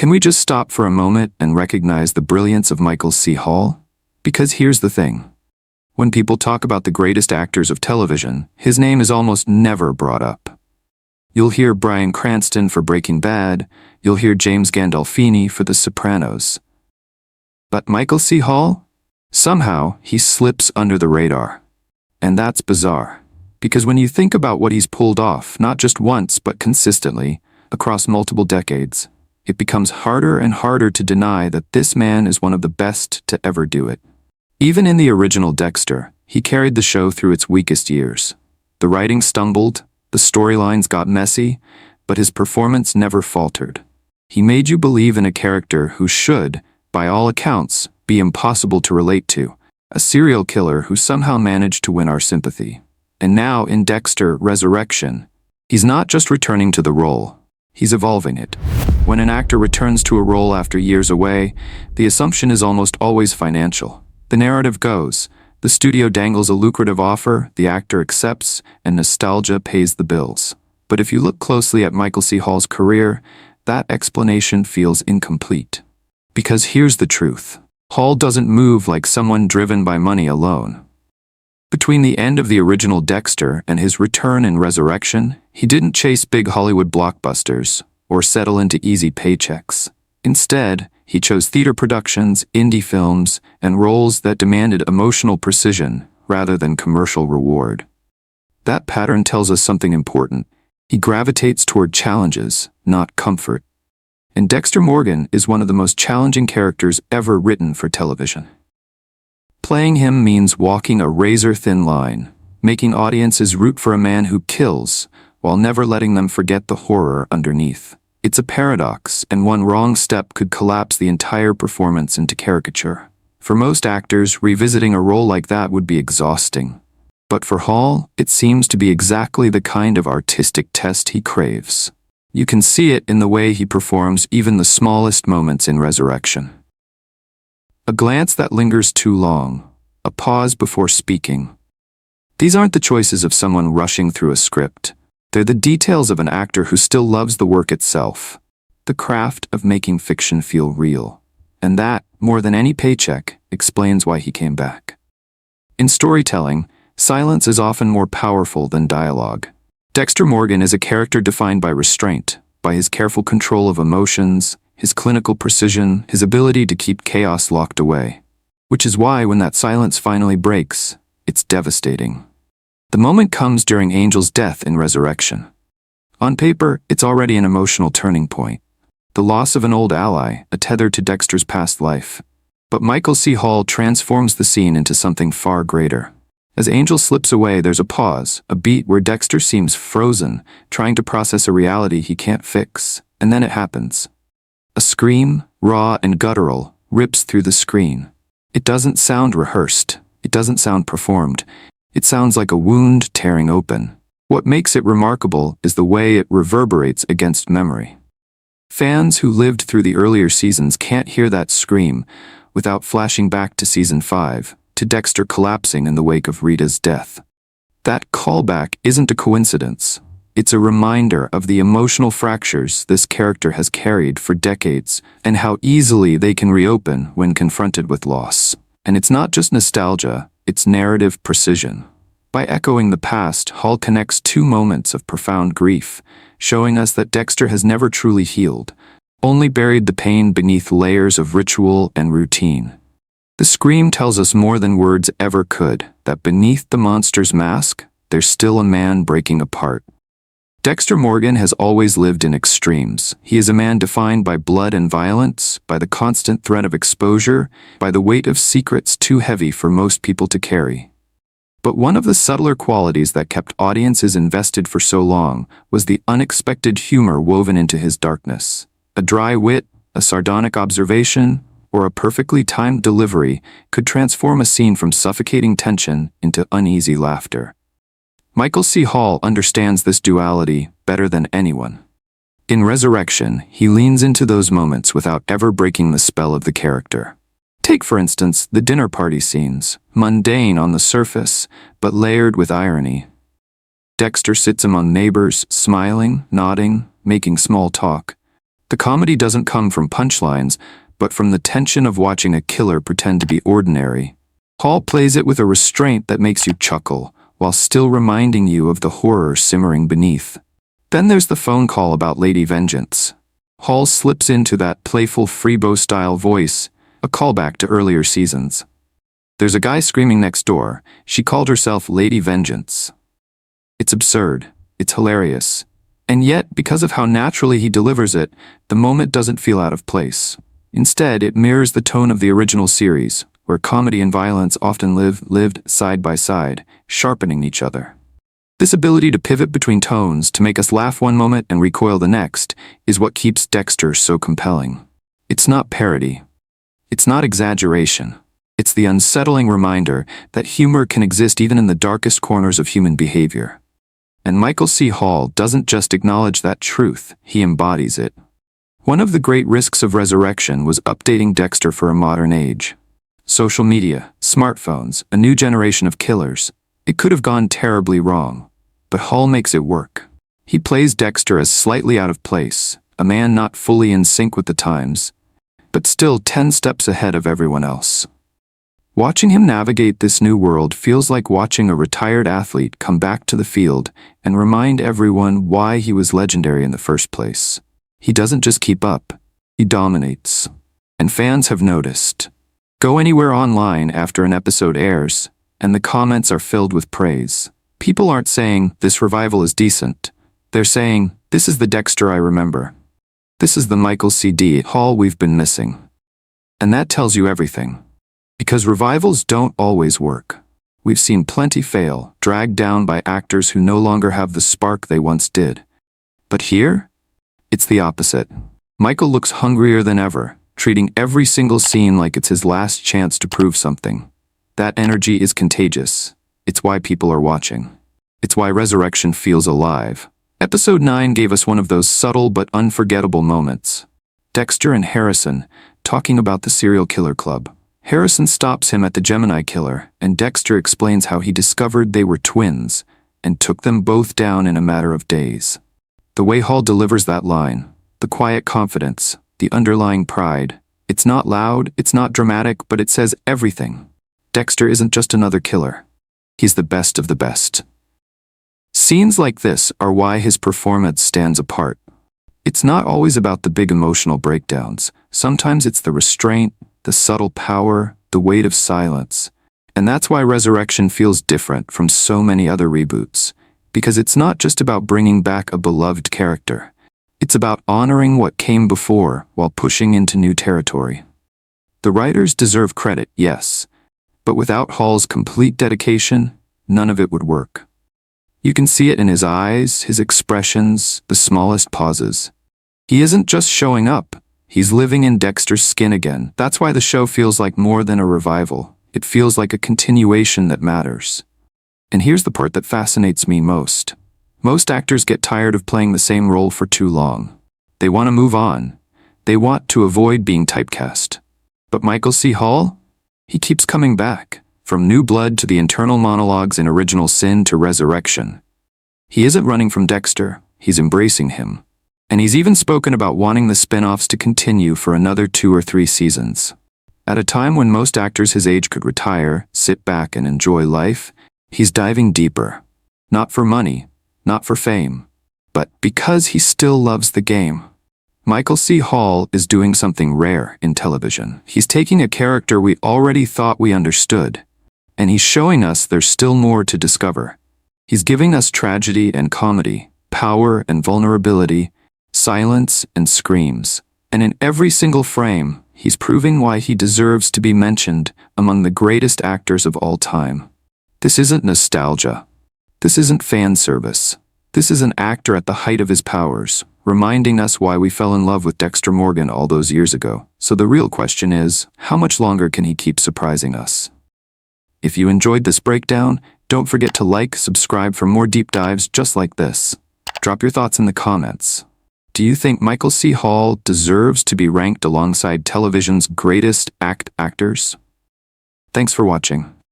Can we just stop for a moment and recognize the brilliance of Michael C. Hall? Because here's the thing. When people talk about the greatest actors of television, his name is almost never brought up. You'll hear Bryan Cranston for Breaking Bad, you'll hear James Gandolfini for The Sopranos. But Michael C. Hall? Somehow, he slips under the radar. And that's bizarre. Because when you think about what he's pulled off, not just once, but consistently, across multiple decades, it becomes harder and harder to deny that this man is one of the best to ever do it. Even in the original Dexter, he carried the show through its weakest years. The writing stumbled, the storylines got messy, but his performance never faltered. He made you believe in a character who should, by all accounts, be impossible to relate to, a serial killer who somehow managed to win our sympathy. And now, in Dexter Resurrection, he's not just returning to the role, he's evolving it. When an actor returns to a role after years away, the assumption is almost always financial. The narrative goes, the studio dangles a lucrative offer, the actor accepts, and nostalgia pays the bills. But if you look closely at Michael C. Hall's career, that explanation feels incomplete. Because here's the truth. Hall doesn't move like someone driven by money alone. Between the end of the original Dexter and his return in Resurrection, he didn't chase big Hollywood blockbusters or settle into easy paychecks. Instead, he chose theater productions, indie films, and roles that demanded emotional precision rather than commercial reward. That pattern tells us something important. He gravitates toward challenges, not comfort. And Dexter Morgan is one of the most challenging characters ever written for television. Playing him means walking a razor-thin line, making audiences root for a man who kills, while never letting them forget the horror underneath. It's a paradox, and one wrong step could collapse the entire performance into caricature. For most actors, revisiting a role like that would be exhausting. But for Hall, it seems to be exactly the kind of artistic test he craves. You can see it in the way he performs even the smallest moments in Resurrection. A glance that lingers too long, a pause before speaking. These aren't the choices of someone rushing through a script. They're the details of an actor who still loves the work itself, the craft of making fiction feel real. And that, more than any paycheck, explains why he came back. In storytelling, silence is often more powerful than dialogue. Dexter Morgan is a character defined by restraint, by his careful control of emotions, his clinical precision, his ability to keep chaos locked away. Which is why when that silence finally breaks, it's devastating. The moment comes during Angel's death in Resurrection. On paper, it's already an emotional turning point. The loss of an old ally, a tether to Dexter's past life. But Michael C. Hall transforms the scene into something far greater. As Angel slips away, there's a pause, a beat where Dexter seems frozen, trying to process a reality he can't fix. And then it happens. A scream, raw and guttural, rips through the screen. It doesn't sound rehearsed. It doesn't sound performed. It sounds like a wound tearing open. What makes it remarkable is the way it reverberates against memory. Fans who lived through the earlier seasons can't hear that scream without flashing back to season 5, to Dexter collapsing in the wake of Rita's death. That callback isn't a coincidence. It's a reminder of the emotional fractures this character has carried for decades and how easily they can reopen when confronted with loss. And it's not just nostalgia, it's narrative precision. By echoing the past, Hall connects two moments of profound grief, showing us that Dexter has never truly healed, only buried the pain beneath layers of ritual and routine. The scream tells us more than words ever could, that beneath the monster's mask, there's still a man breaking apart. Dexter Morgan has always lived in extremes. He is a man defined by blood and violence, by the constant threat of exposure, by the weight of secrets too heavy for most people to carry. But one of the subtler qualities that kept audiences invested for so long was the unexpected humor woven into his darkness. A dry wit, a sardonic observation, or a perfectly timed delivery could transform a scene from suffocating tension into uneasy laughter. Michael C. Hall understands this duality better than anyone. In Resurrection, he leans into those moments without ever breaking the spell of the character. Take, for instance, the dinner party scenes, mundane on the surface, but layered with irony. Dexter sits among neighbors, smiling, nodding, making small talk. The comedy doesn't come from punchlines, but from the tension of watching a killer pretend to be ordinary. Hall plays it with a restraint that makes you chuckle, while still reminding you of the horror simmering beneath. Then there's the phone call about Lady Vengeance. Hall slips into that playful Freebo-style voice, a callback to earlier seasons. There's a guy screaming next door. She called herself Lady Vengeance. It's absurd. It's hilarious. And yet, because of how naturally he delivers it, the moment doesn't feel out of place. Instead, it mirrors the tone of the original series, where comedy and violence often lived side by side, sharpening each other. This ability to pivot between tones, to make us laugh one moment and recoil the next, is what keeps Dexter so compelling. It's not parody. It's not exaggeration. It's the unsettling reminder that humor can exist even in the darkest corners of human behavior. And Michael C. Hall doesn't just acknowledge that truth, he embodies it. One of the great risks of Resurrection was updating Dexter for a modern age. Social media, smartphones, a new generation of killers. It could have gone terribly wrong. But Hall makes it work. He plays Dexter as slightly out of place, a man not fully in sync with the times, but still 10 steps ahead of everyone else. Watching him navigate this new world feels like watching a retired athlete come back to the field and remind everyone why he was legendary in the first place. He doesn't just keep up, he dominates. And fans have noticed. Go anywhere online after an episode airs, and the comments are filled with praise. People aren't saying, this revival is decent. They're saying, this is the Dexter I remember. This is the Michael C. Hall we've been missing. And that tells you everything. Because revivals don't always work. We've seen plenty fail, dragged down by actors who no longer have the spark they once did. But here, it's the opposite. Michael looks hungrier than ever, treating every single scene like it's his last chance to prove something. That energy is contagious. It's why people are watching. It's why Resurrection feels alive. Episode 9 gave us one of those subtle but unforgettable moments. Dexter and Harrison, talking about the serial killer club. Harrison stops him at the Gemini killer, and Dexter explains how he discovered they were twins, and took them both down in a matter of days. The way Hall delivers that line, the quiet confidence, the underlying pride, it's not loud, it's not dramatic, but it says everything. Dexter isn't just another killer. He's the best of the best. Scenes like this are why his performance stands apart. It's not always about the big emotional breakdowns. Sometimes it's the restraint, the subtle power, the weight of silence. And that's why Resurrection feels different from so many other reboots. Because it's not just about bringing back a beloved character. It's about honoring what came before while pushing into new territory. The writers deserve credit, yes. But without Hall's complete dedication, none of it would work. You can see it in his eyes, his expressions, the smallest pauses. He isn't just showing up, he's living in Dexter's skin again. That's why the show feels like more than a revival. It feels like a continuation that matters. And here's the part that fascinates me most. Most actors get tired of playing the same role for too long. They want to move on. They want to avoid being typecast. But Michael C. Hall? He keeps coming back, from New Blood to the internal monologues in Original Sin to Resurrection. He isn't running from Dexter, he's embracing him. And he's even spoken about wanting the spin-offs to continue for another 2 or 3 seasons. At a time when most actors his age could retire, sit back and enjoy life, he's diving deeper. Not for money, not for fame, but because he still loves the game. Michael C. Hall is doing something rare in television. He's taking a character we already thought we understood, and he's showing us there's still more to discover. He's giving us tragedy and comedy, power and vulnerability, silence and screams, and in every single frame, he's proving why he deserves to be mentioned among the greatest actors of all time. This isn't nostalgia. This isn't fan service. This is an actor at the height of his powers, reminding us why we fell in love with Dexter Morgan all those years ago. So the real question is, how much longer can he keep surprising us? If you enjoyed this breakdown, don't forget to like, subscribe for more deep dives just like this. Drop your thoughts in the comments. Do you think Michael C. Hall deserves to be ranked alongside television's greatest actors? Thanks for watching.